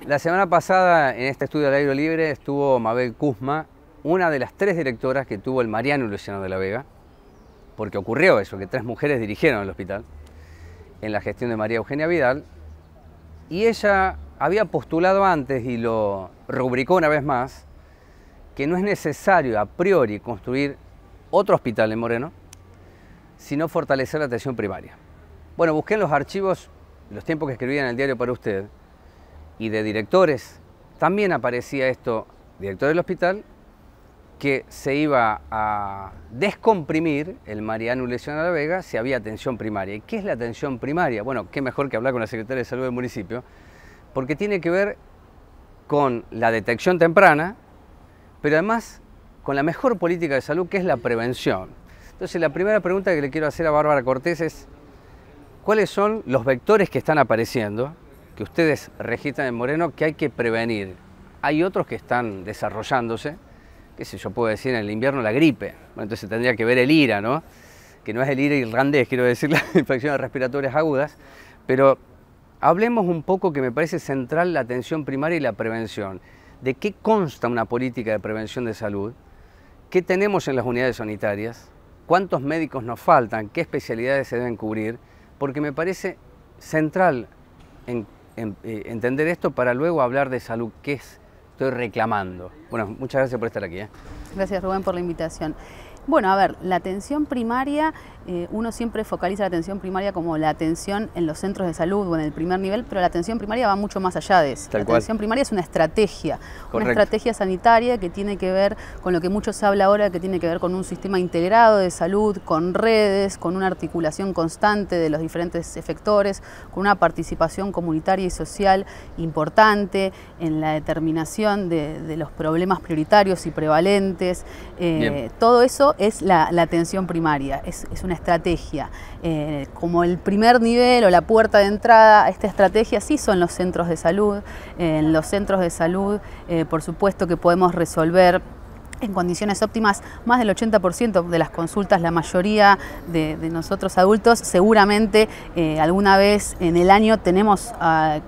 La semana pasada en este estudio al aire libre estuvo Mabel Kuzma, una de las 3 directoras que tuvo el Mariano Luciano de la Vega, porque ocurrió eso, que 3 mujeres dirigieron el hospital en la gestión de María Eugenia Vidal, y ella había postulado antes y lo rubricó una vez más, que no es necesario a priori construir otro hospital en Moreno, sino fortalecer la atención primaria. Bueno, busqué en los archivos, los tiempos que escribía en el diario para usted, y de directores, también aparecía esto, director del hospital, que se iba a descomprimir el Mariano Luciano de la Vega si había atención primaria. ¿Y qué es la atención primaria? Bueno, qué mejor que hablar con la secretaria de Salud del municipio, porque tiene que ver con la detección temprana, pero además con la mejor política de salud, que es la prevención. Entonces, la primera pregunta que le quiero hacer a Bárbara Cortés es, ¿cuáles son los vectores que están apareciendo, que ustedes registran en Moreno, que hay que prevenir? Hay otros que están desarrollándose, qué sé yo, puedo decir en el invierno la gripe, bueno, entonces tendría que ver el IRA, ¿no? Que no es el IRA irlandés, quiero decir, las infecciones respiratorias agudas, pero hablemos un poco, que me parece central, la atención primaria y la prevención. ¿De qué consta una política de prevención de salud? ¿Qué tenemos en las unidades sanitarias? ¿Cuántos médicos nos faltan? ¿Qué especialidades se deben cubrir? Porque me parece central entender esto para luego hablar de salud, que estoy reclamando. Bueno, muchas gracias por estar aquí. Gracias, Rubén, por la invitación. Bueno, a ver, la atención primaria, uno siempre focaliza la atención primaria como la atención en los centros de salud o en el primer nivel, pero la atención primaria va mucho más allá de eso. La atención primaria es una estrategia sanitaria que tiene que ver con lo que mucho se habla ahora, que tiene que ver con un sistema integrado de salud, con redes, con una articulación constante de los diferentes efectores, con una participación comunitaria y social importante en la determinación de los problemas prioritarios y prevalentes. Todo eso es la atención primaria, es una estrategia. Como el primer nivel o la puerta de entrada a esta estrategia sí son los centros de salud. En los centros de salud, por supuesto que podemos resolver en condiciones óptimas más del 80% de las consultas. La mayoría de nosotros adultos seguramente alguna vez en el año tenemos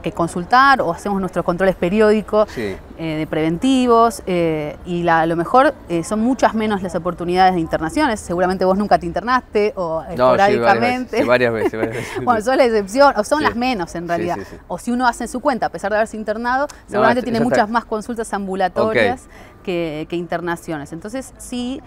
que consultar o hacemos nuestros controles periódicos de preventivos y a lo mejor son muchas menos las oportunidades de internaciones. Seguramente vos nunca te internaste o esporádicamente. Sí, varias veces. Bueno, son la excepción, o son las menos en realidad. O si uno hace su cuenta, a pesar de haberse internado, seguramente tiene muchas más consultas ambulatorias que internaciones. Entonces sí,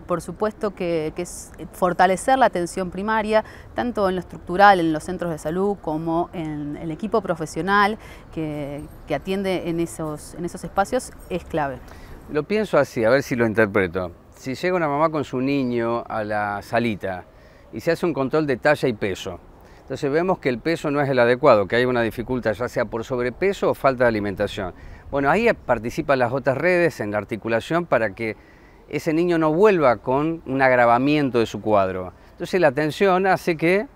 por supuesto que es fortalecer la atención primaria, tanto en lo estructural, en los centros de salud, como en el equipo profesional que atiende en esos espacios, es clave. Lo pienso así, a ver si lo interpreto. Si llega una mamá con su niño a la salita y se hace un control de talla y peso, entonces vemos que el peso no es el adecuado, que hay una dificultad, ya sea por sobrepeso o falta de alimentación. Bueno, ahí participan las otras redes en la articulación para que ese niño no vuelva con un agravamiento de su cuadro. Entonces la atención hace que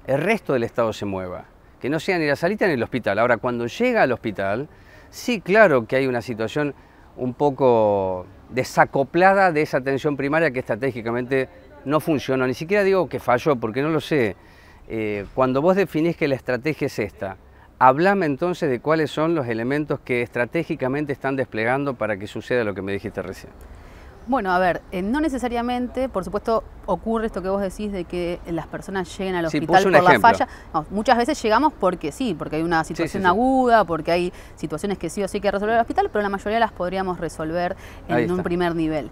el resto del Estado se mueva, que no sea ni la salita ni el hospital. Ahora, cuando llega al hospital, sí, claro que hay una situación un poco desacoplada de esa atención primaria que estratégicamente no funcionó. Ni siquiera digo que falló, porque no lo sé. Cuando vos definís que la estrategia es esta, hablame entonces de cuáles son los elementos que estratégicamente están desplegando para que suceda lo que me dijiste recién. Bueno, a ver, no necesariamente, por supuesto, ocurre esto que vos decís de que las personas lleguen al hospital por la falla. No, muchas veces llegamos porque hay una situación aguda, porque hay situaciones que sí o sí hay que resolver en el hospital, pero la mayoría las podríamos resolver en un primer nivel.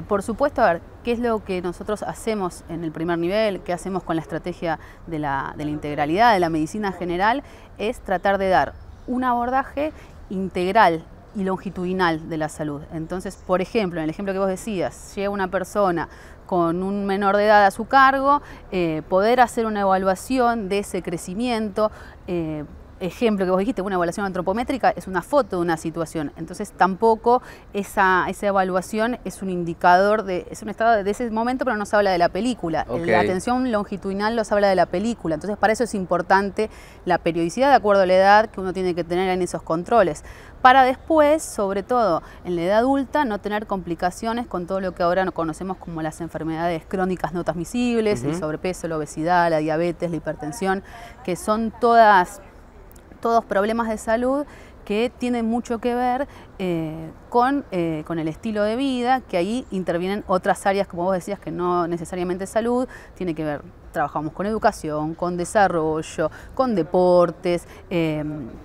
Por supuesto, a ver, ¿qué es lo que nosotros hacemos en el primer nivel? ¿Qué hacemos con la estrategia de la integralidad, de la medicina general? Es tratar de dar un abordaje integral y longitudinal de la salud. Entonces, por ejemplo, en el ejemplo que vos decías, llega una persona con un menor de edad a su cargo, poder hacer una evaluación de ese crecimiento. Ejemplo que vos dijiste, una evaluación antropométrica es una foto de una situación, entonces tampoco esa evaluación es un indicador, es un estado de ese momento, pero no se habla de la película. La atención longitudinal nos habla de la película, entonces para eso es importante la periodicidad de acuerdo a la edad que uno tiene que tener en esos controles, para después, sobre todo en la edad adulta, no tener complicaciones con todo lo que ahora conocemos como las enfermedades crónicas no transmisibles, el sobrepeso, la obesidad, la diabetes, la hipertensión, que son todas todos problemas de salud que tienen mucho que ver con el estilo de vida, que ahí intervienen otras áreas, como vos decías, que no necesariamente salud, tiene que ver, trabajamos con educación, con desarrollo, con deportes,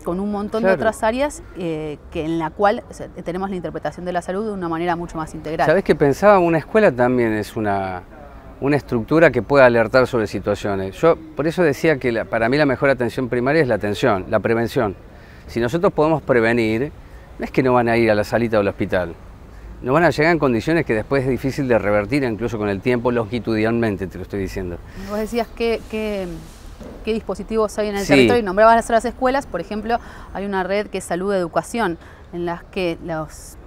con un montón de otras áreas en la cual tenemos la interpretación de la salud de una manera mucho más integral. ¿Sabés que pensaba? Una escuela también es una estructura que puede alertar sobre situaciones. Yo por eso decía que para mí la mejor atención primaria es la atención, la prevención. Si nosotros podemos prevenir, no es que no van a ir a la salita del hospital, no van a llegar en condiciones que después es difícil de revertir, incluso con el tiempo, longitudinalmente, te lo estoy diciendo. Vos decías qué dispositivos hay en el territorio y nombrabas las escuelas. Por ejemplo, hay una red que es Salud Educación, en las que los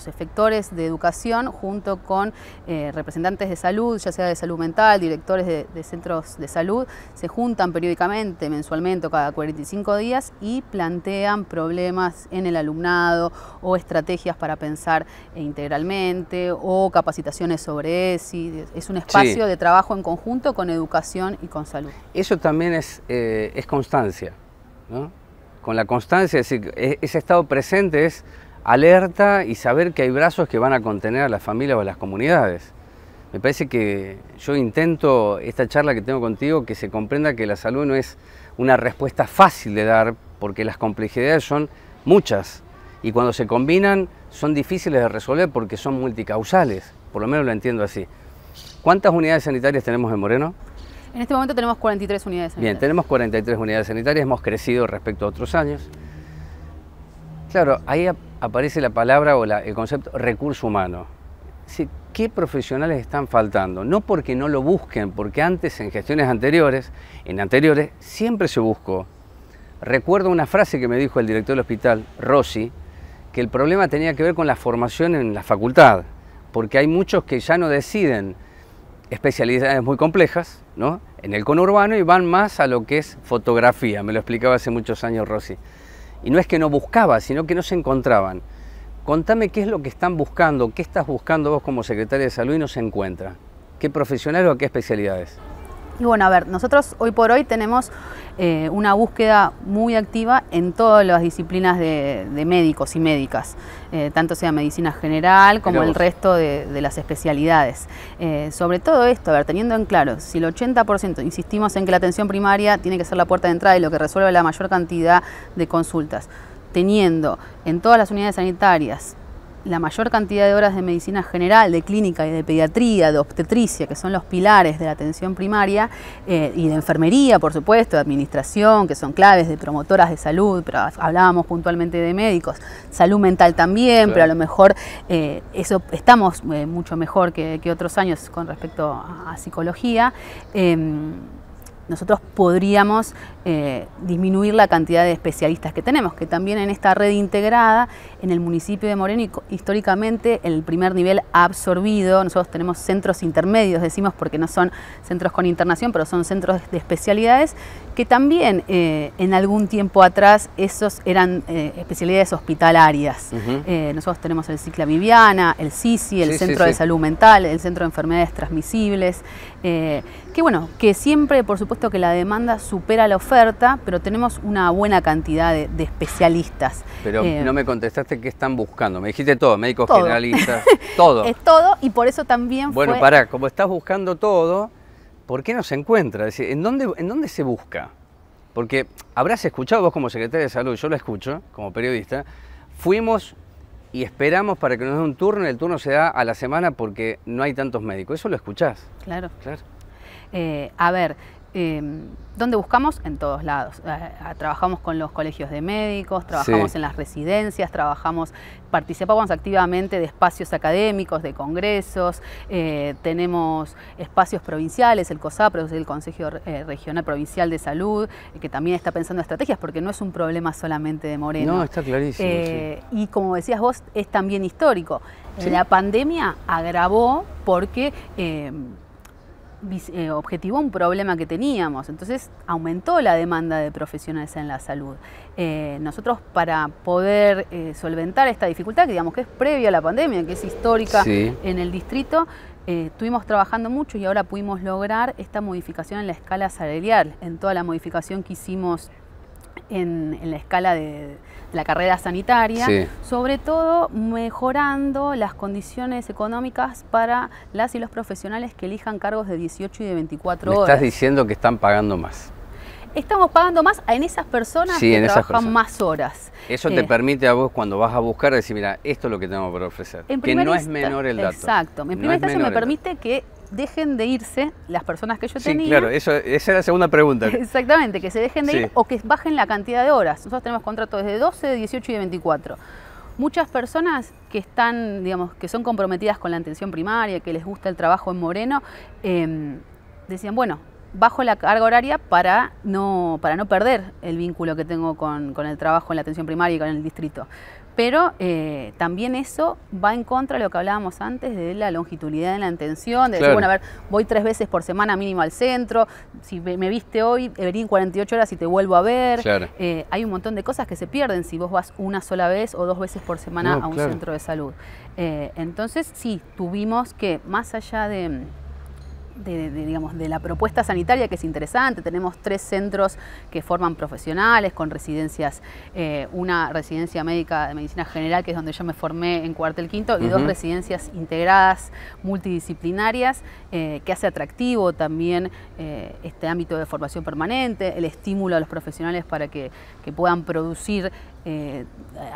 efectores de educación, junto con representantes de salud, ya sea de salud mental, directores de centros de salud, se juntan periódicamente, mensualmente o cada 45 días y plantean problemas en el alumnado o estrategias para pensar integralmente o capacitaciones sobre ESI. Es un espacio de trabajo en conjunto con educación y con salud. Eso también es constancia, ¿no? Con la constancia, es decir, ese estado presente es alerta y saber que hay brazos que van a contener a las familias o a las comunidades. Me parece que yo intento, esta charla que tengo contigo, que se comprenda que la salud no es una respuesta fácil de dar, porque las complejidades son muchas y cuando se combinan son difíciles de resolver porque son multicausales, por lo menos lo entiendo así. ¿Cuántas unidades sanitarias tenemos en Moreno? En este momento tenemos 43 unidades sanitarias. Bien, tenemos 43 unidades sanitarias, hemos crecido respecto a otros años. Claro, ahí aparece la palabra o el concepto recurso humano. Sí, ¿qué profesionales están faltando? No porque no lo busquen, porque antes, en gestiones anteriores, siempre se buscó. Recuerdo una frase que me dijo el director del hospital, Rossi, que el problema tenía que ver con la formación en la facultad, porque hay muchos que ya no deciden especialidades muy complejas, ¿no?, en el conurbano y van más a lo que es fotografía, me lo explicaba hace muchos años Rossi. Y no es que no buscaba, sino que no se encontraban. Contame qué es lo que están buscando, qué estás buscando vos como secretaria de salud y no se encuentra. ¿Qué profesionales o qué especialidades? Y bueno, a ver, nosotros hoy por hoy tenemos una búsqueda muy activa en todas las disciplinas de médicos y médicas, tanto sea medicina general como el resto de las especialidades. Sobre todo esto, a ver, teniendo en claro, si el 80%, insistimos en que la atención primaria tiene que ser la puerta de entrada y lo que resuelve la mayor cantidad de consultas, teniendo en todas las unidades sanitarias la mayor cantidad de horas de medicina general, de clínica y de pediatría, de obstetricia, que son los pilares de la atención primaria, y de enfermería, por supuesto, de administración, que son claves de promotoras de salud, pero hablábamos puntualmente de médicos, salud mental también, pero a lo mejor eso estamos mucho mejor que otros años con respecto a psicología. Nosotros podríamos disminuir la cantidad de especialistas que tenemos, que también en esta red integrada, en el municipio de Moreno, históricamente el primer nivel ha absorbido. Nosotros tenemos centros intermedios, decimos, porque no son centros con internación, pero son centros de especialidades, que también en algún tiempo atrás esos eran especialidades hospitalarias. Nosotros tenemos el Cicla Viviana, el CICI, el Centro de Salud Mental, el Centro de Enfermedades Transmisibles, que bueno, que siempre, por supuesto, que la demanda supera la oferta, pero tenemos una buena cantidad de especialistas. Pero no me contestaste qué están buscando. Me dijiste todo, médicos generalistas, todo. Es todo, y por eso también Bueno, pará, como estás buscando todo, ¿por qué no se encuentra? Es decir, ¿en dónde se busca? Porque habrás escuchado vos como secretaria de salud, yo lo escucho como periodista, fuimos y esperamos para que nos den un turno, y el turno se da a la semana porque no hay tantos médicos. Eso lo escuchás. Claro. A ver, ¿dónde buscamos? En todos lados. Trabajamos con los colegios de médicos, trabajamos en las residencias, participamos activamente de espacios académicos, de congresos, tenemos espacios provinciales, el COSAPRO, el Consejo Regional Provincial de Salud, que también está pensando estrategias, porque no es un problema solamente de Moreno. No, está clarísimo. Y como decías vos, es también histórico. La pandemia agravó porque objetivó un problema que teníamos, entonces aumentó la demanda de profesionales en la salud. Nosotros, para poder solventar esta dificultad, que digamos que es previa a la pandemia, que es histórica en el distrito, estuvimos trabajando mucho y ahora pudimos lograr esta modificación en la escala salarial, en toda la modificación que hicimos en la escala de la carrera sanitaria, sí, sobre todo mejorando las condiciones económicas para las y los profesionales que elijan cargos de 18 y de 24 me horas. estás diciendo que están pagando más. Estamos pagando más en esas personas Sí, que en esas trabajan personas. más horas. Eso te permite a vos, cuando vas a buscar, decir, mira, esto es lo que tengo para ofrecer. Que no es menor el dato. Exacto. En primera instancia me permite que dejen de irse las personas que yo tenía. Sí, claro, esa era la segunda pregunta. Exactamente, que se dejen de Sí. ir o que bajen la cantidad de horas. Nosotros tenemos contratos de 12, de 18 y de 24. Muchas personas que están, digamos, que son comprometidas con la atención primaria, que les gusta el trabajo en Moreno, decían, bueno, bajo la carga horaria para no perder el vínculo que tengo con el trabajo en la atención primaria y con el distrito. Pero también eso va en contra de lo que hablábamos antes de la longitudinalidad en la atención, de decir, Claro. bueno, a ver, voy 3 veces por semana mínimo al centro, si me viste hoy, debería en 48 horas y te vuelvo a ver. Claro. Hay un montón de cosas que se pierden si vos vas una sola vez o 2 veces por semana a un claro. centro de salud. Entonces, sí, tuvimos que, más allá digamos, de la propuesta sanitaria, que es interesante, tenemos 3 centros que forman profesionales con residencias, una residencia médica de medicina general, que es donde yo me formé en Cuartel Quinto, y 2 residencias integradas multidisciplinarias, que hace atractivo también este ámbito de formación permanente, el estímulo a los profesionales para que puedan producir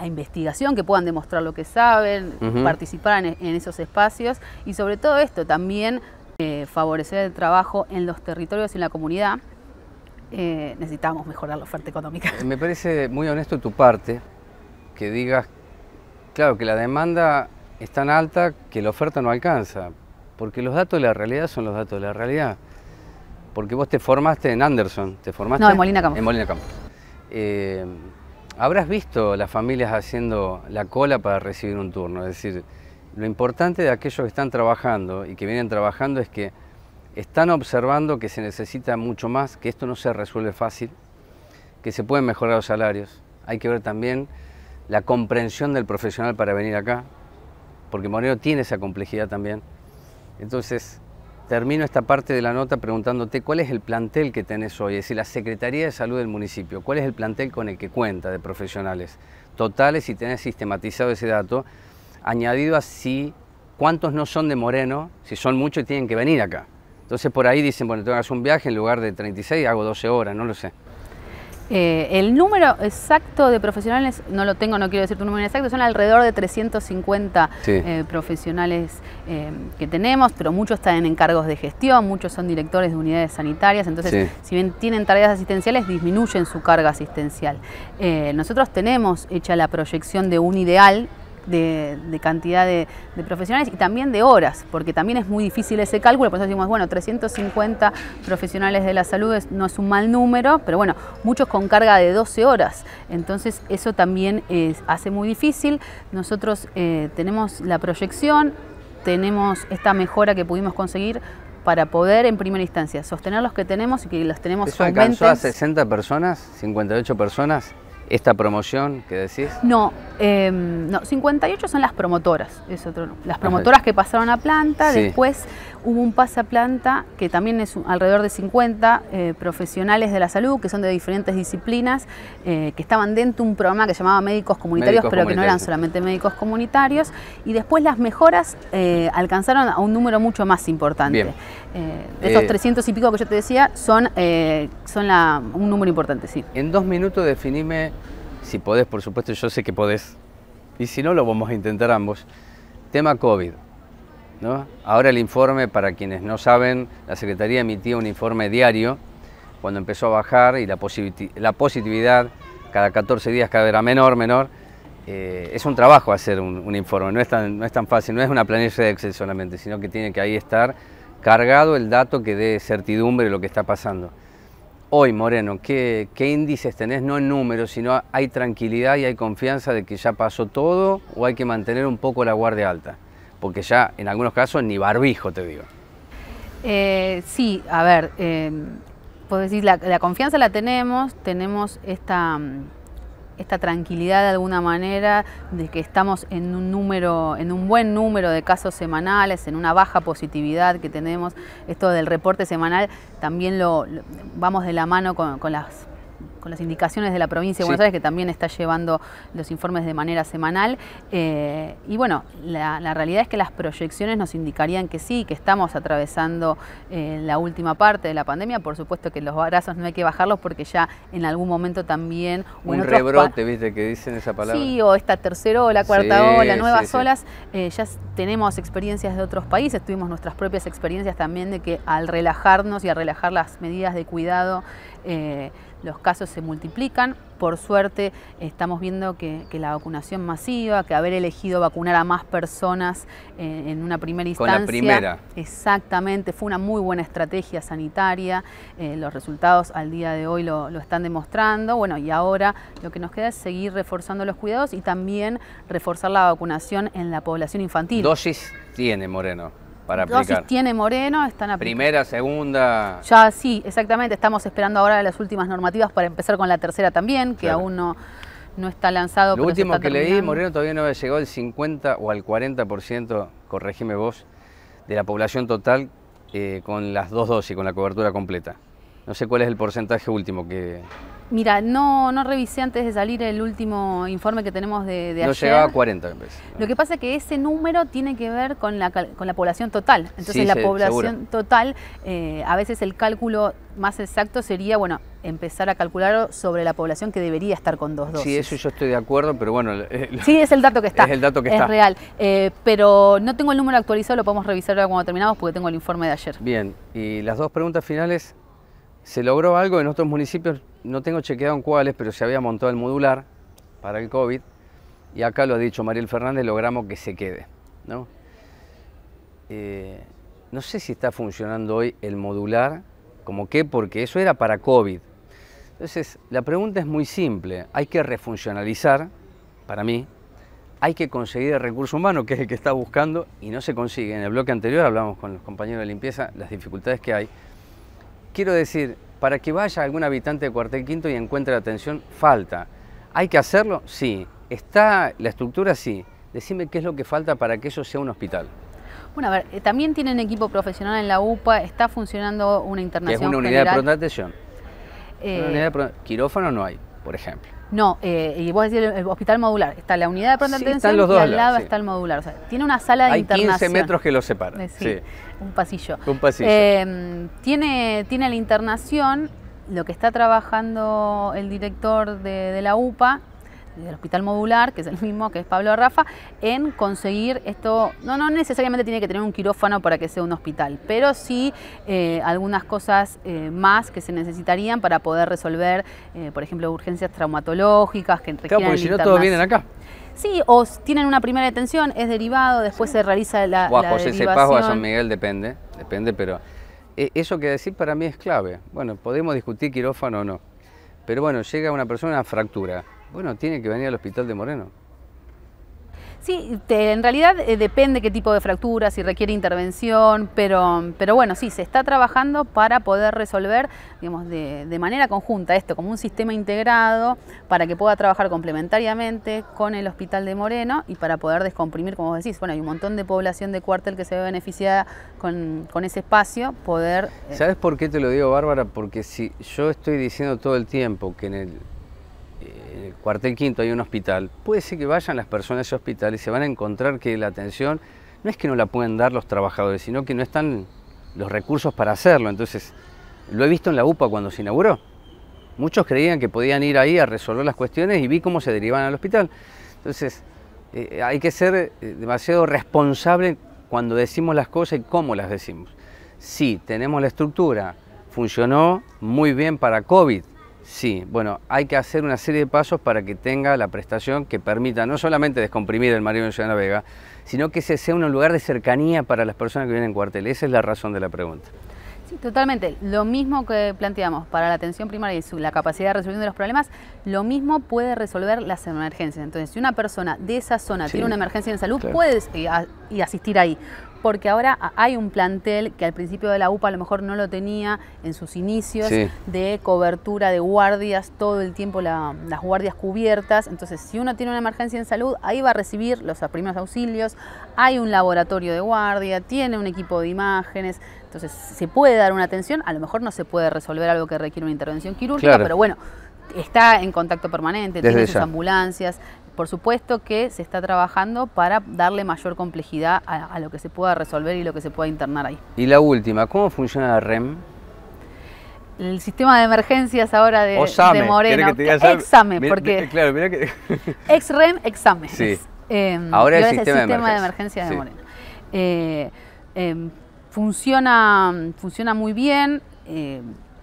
a investigación, que puedan demostrar lo que saben, participar en esos espacios, y sobre todo esto también favorecer el trabajo en los territorios y en la comunidad. Necesitamos mejorar la oferta económica. Me parece muy honesto de tu parte que digas, claro, que la demanda es tan alta que la oferta no alcanza, porque los datos de la realidad son los datos de la realidad. Porque vos te formaste en Anderson, ¿te formaste? No, en Molina Campos. En Molina Campos. Habrás visto las familias haciendo la cola para recibir un turno, es decir, lo importante de aquellos que están trabajando y que vienen trabajando es que están observando que se necesita mucho más, que esto no se resuelve fácil, que se pueden mejorar los salarios. Hay que ver también la comprensión del profesional para venir acá, porque Moreno tiene esa complejidad también. Entonces, termino esta parte de la nota preguntándote cuál es el plantel que tenés hoy, es decir, la Secretaría de Salud del municipio, cuál es el plantel con el que cuenta de profesionales totales, si tenés sistematizado ese dato, añadido así, cuántos no son de Moreno, si son muchos tienen que venir acá. Entonces por ahí dicen, bueno, tengo que hacer un viaje, en lugar de 36 hago 12 horas, no lo sé. El número exacto de profesionales, no lo tengo, no quiero decirte un número exacto, son alrededor de 350 Sí. profesionales que tenemos, pero muchos están en encargos de gestión, muchos son directores de unidades sanitarias, entonces Sí. si bien tienen tareas asistenciales, disminuyen su carga asistencial. Nosotros tenemos hecha la proyección de un ideal de cantidad de profesionales y también de horas, porque también es muy difícil ese cálculo, por eso decimos, bueno, 350 profesionales de la salud no es un mal número, pero bueno, muchos con carga de 12 horas, entonces eso también hace muy difícil. Nosotros tenemos la proyección, tenemos esta mejora que pudimos conseguir para poder en primera instancia sostener los que tenemos y que los tenemos ¿Eso alcanzó a 60 personas, 58 personas? ¿Esta promoción que decís? No, 58 son las promotoras, es otro, las promotoras que pasaron a planta, Sí. Después hubo un pase a planta que también es alrededor de 50 profesionales de la salud que son de diferentes disciplinas, que estaban dentro de un programa que se llamaba Médicos Comunitarios, Médicos pero que no eran comunitarios. solamente médicos comunitarios, y después las mejoras alcanzaron a un número mucho más importante. Bien. De esos 300 y pico que yo te decía, son un número importante, sí. En 2 minutos definime, si podés, por supuesto, yo sé que podés, y si no, lo vamos a intentar ambos. Tema COVID, ¿no? Ahora el informe, para quienes no saben, la Secretaría emitía un informe diario cuando empezó a bajar y la positividad cada 14 días cada vez era menor. Es un trabajo hacer un informe, no es tan fácil, no es una planilla de Excel solamente, sino que tiene que ahí estar cargado el dato que dé certidumbre de lo que está pasando. Hoy, Moreno, ¿qué índices tenés? No en números, sino hay tranquilidad y hay confianza de que ya pasó todo, o hay que mantener un poco la guardia alta, porque ya en algunos casos ni barbijo, te digo. Sí, a ver, puedo decir, la confianza la tenemos esta tranquilidad de alguna manera de que estamos en un buen número de casos semanales, en una baja positividad que tenemos. Esto del reporte semanal también vamos de la mano con las con las indicaciones de la provincia de Sí. Buenos Aires, que también está llevando los informes de manera semanal. Y bueno, la realidad es que las proyecciones nos indicarían que sí, que estamos atravesando la última parte de la pandemia. Por supuesto que los brazos no hay que bajarlos porque ya en algún momento también... Un rebrote, ¿viste? Que dicen esa palabra. Sí, o esta tercera ola, cuarta ola, nuevas sí. olas. Ya tenemos experiencias de otros países, tuvimos nuestras propias experiencias también de que al relajarnos y al relajar las medidas de cuidado, los casos se multiplican. Por suerte estamos viendo que la vacunación masiva, que haber elegido vacunar a más personas en una primera instancia. Con la primera. Exactamente, fue una muy buena estrategia sanitaria. Los resultados al día de hoy lo están demostrando. Bueno, y ahora lo que nos queda es seguir reforzando los cuidados y también reforzar la vacunación en la población infantil. Dosis tiene Moreno para aplicar. Dosis tiene Moreno, están aplicando. Primera, segunda. Ya sí, exactamente. Estamos esperando ahora las últimas normativas para empezar con la tercera también, que Claro. aún no está lanzado. Lo pero se último está que leí, terminando. Moreno todavía no había llegado al 50 o al 40%, corregime vos, de la población total con las 2 dosis, con la cobertura completa. No sé cuál es el porcentaje último que... Mira, no revisé antes de salir el último informe que tenemos de No ayer. llegaba a 40, me parece. Lo que pasa es que ese número tiene que ver con la población total. Entonces Sí, la sí, población seguro. total, a veces el cálculo más exacto sería, bueno, empezar a calcular sobre la población que debería estar con 2 dosis. Sí, eso yo estoy de acuerdo, pero bueno... Sí, es el dato que está. Es el dato que es está. real. Pero no tengo el número actualizado, lo podemos revisar ahora cuando terminamos porque tengo el informe de ayer. Bien, y las dos preguntas finales. ¿Se logró algo en otros municipios? No tengo chequeado en cuáles, pero se había montado el modular para el COVID. Y acá lo ha dicho Mariel Fernández, logramos que se quede, ¿no? No sé si está funcionando hoy el modular, como que, porque eso era para COVID. Entonces, la pregunta es muy simple. Hay que refuncionalizar, para mí, hay que conseguir el recurso humano, que es el que está buscando, y no se consigue. En el bloque anterior hablamos con los compañeros de limpieza las dificultades que hay. Quiero decir, para que vaya algún habitante de Cuartel Quinto y encuentre la atención, falta. ¿Hay que hacerlo? Sí. ¿Está la estructura? Sí. Decime qué es lo que falta para que eso sea un hospital. Bueno, a ver, también tienen equipo profesional en la UPA, está funcionando una Que es internación una unidad general. de pronta atención. Eh, Una unidad de pronta... Quirófano no hay, por ejemplo. No, y vos decís el hospital modular. Está la unidad de pronta Sí, atención están los y dos al al lado lado, sí. está el modular. O sea, tiene una sala de Hay internación. 15 metros que los separan. Sí, Sí. un pasillo. Un pasillo. Tiene la internación, lo que está trabajando el director de la UPA, del hospital modular, que es el mismo, que es Pablo Rafa, en conseguir esto. No necesariamente tiene que tener un quirófano para que sea un hospital, pero sí algunas cosas más que se necesitarían para poder resolver, por ejemplo, urgencias traumatológicas que requieren Claro, porque si no todos vienen acá. Sí, o tienen una primera detención, es derivado, después se realiza la O a José derivación. Cepaz o a San Miguel, depende, pero eso que decir para mí es clave. Bueno, podemos discutir quirófano o no, pero bueno, llega una persona a fractura. Bueno, tiene que venir al hospital de Moreno. Sí, en realidad depende qué tipo de fractura, si requiere intervención, pero bueno, sí, se está trabajando para poder resolver, digamos, de manera conjunta esto, como un sistema integrado, para que pueda trabajar complementariamente con el hospital de Moreno y para poder descomprimir, como vos decís, bueno, hay un montón de población de Cuartel que se ve beneficiada con ese espacio, poder... ¿Sabes por qué te lo digo, Bárbara? Porque si yo estoy diciendo todo el tiempo que en el Cuartel Quinto hay un hospital, puede ser que vayan las personas a ese hospital y se van a encontrar que la atención no es que no la pueden dar los trabajadores, sino que no están los recursos para hacerlo. Entonces, lo he visto en la UPA cuando se inauguró. Muchos creían que podían ir ahí a resolver las cuestiones y vi cómo se derivaban al hospital. Entonces, hay que ser demasiado responsable cuando decimos las cosas y cómo las decimos. Sí, tenemos la estructura, funcionó muy bien para COVID. Sí, bueno, hay que hacer una serie de pasos para que tenga la prestación que permita no solamente descomprimir el Mariano Ciudad de la Vega, sino que ese sea un lugar de cercanía para las personas que vienen en Cuartel. Esa es la razón de la pregunta. Sí, totalmente. Lo mismo que planteamos para la atención primaria y la capacidad de resolución de los problemas, lo mismo puede resolver las emergencias. Entonces, si una persona de esa zona tiene una emergencia en salud, claro, puedes y asistir ahí. Porque ahora hay un plantel que al principio de la UPA a lo mejor no lo tenía en sus inicios, de cobertura de guardias, todo el tiempo las guardias cubiertas. Entonces, si uno tiene una emergencia en salud, ahí va a recibir los primeros auxilios, hay un laboratorio de guardia, tiene un equipo de imágenes. Entonces, se puede dar una atención, a lo mejor no se puede resolver algo que requiere una intervención quirúrgica, claro, pero bueno, está en contacto permanente, Desde tiene sus ya. ambulancias. Por supuesto que se está trabajando para darle mayor complejidad a lo que se pueda resolver y lo que se pueda internar ahí. Y la última, ¿cómo funciona la REM? El sistema de emergencias ahora de SAME, Moreno, Exame, porque claro, mirá que... ex-REM, Exame. Sí. Ahora el sistema de emergencia de sí. Moreno. Funciona muy bien.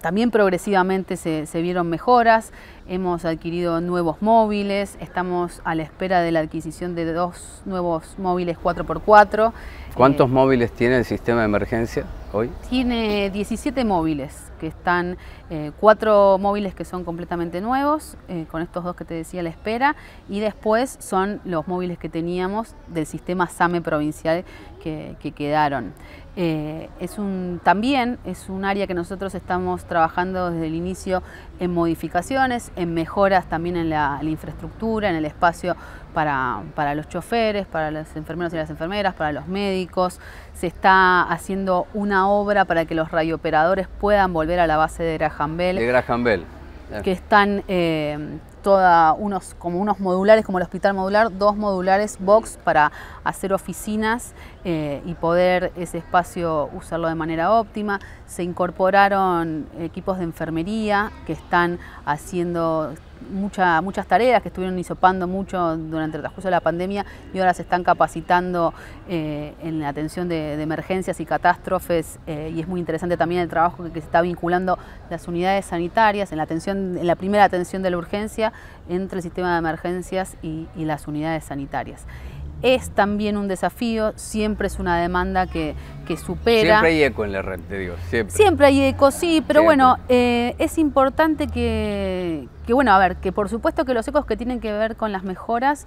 También progresivamente se vieron mejoras, hemos adquirido nuevos móviles, estamos a la espera de la adquisición de 2 nuevos móviles 4x4. ¿Cuántos móviles tiene el sistema de emergencia hoy? Tiene 17 móviles, que están 4 móviles que son completamente nuevos, con estos 2 que te decía a la espera, y después son los móviles que teníamos del sistema SAME provincial que quedaron. También es un área que nosotros estamos trabajando desde el inicio en modificaciones, en mejoras también en la infraestructura, en el espacio para los choferes, para los enfermeros y las enfermeras, para los médicos. Se está haciendo una obra para que los radiooperadores puedan volver a la base de Graham Bell. De Graham Bell. Que están como unos modulares, como el hospital modular, 2 modulares box para hacer oficinas y poder ese espacio usarlo de manera óptima. Se incorporaron equipos de enfermería que están haciendo muchas tareas, que estuvieron hisopando mucho durante el transcurso de la pandemia y ahora se están capacitando en la atención de emergencias y catástrofes, y es muy interesante también el trabajo que se está vinculando las unidades sanitarias en la primera atención de la urgencia entre el sistema de emergencias y las unidades sanitarias. Es también un desafío, siempre es una demanda que supera. Siempre hay eco en la red, te digo, siempre. Siempre hay eco, sí, pero Siempre. bueno, es importante que por supuesto que los ecos que tienen que ver con las mejoras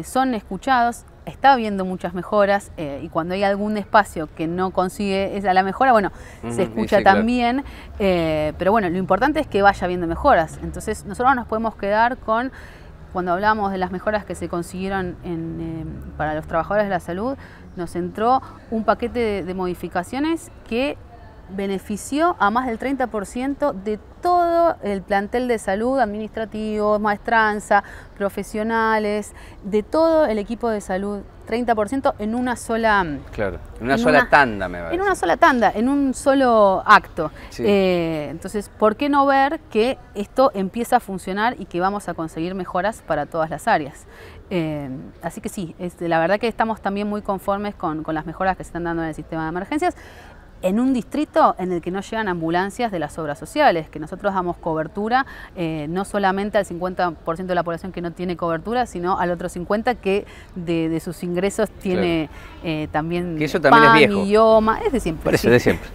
son escuchados. Está habiendo muchas mejoras y cuando hay algún espacio que no consigue la mejora, bueno, se escucha sí, también, pero bueno, lo importante es que vaya habiendo mejoras. Entonces nosotros nos podemos quedar con, cuando hablamos de las mejoras que se consiguieron para los trabajadores de la salud, nos entró un paquete de modificaciones que benefició a más del 30% de todo el plantel de salud, administrativos, maestranza, profesionales, de todo el equipo de salud. 30% en una sola... Claro, en una sola tanda me va a decir. En una sola tanda, en un solo acto. Sí. Entonces, ¿por qué no ver que esto empieza a funcionar y que vamos a conseguir mejoras para todas las áreas? Así que sí, la verdad que estamos también muy conformes con las mejoras que se están dando en el sistema de emergencias, en un distrito en el que no llegan ambulancias de las obras sociales, que nosotros damos cobertura no solamente al 50% de la población que no tiene cobertura, sino al otro 50% que de sus ingresos tiene también que eso también PAM, es viejo. idioma, es de siempre. Parece sí. de siempre.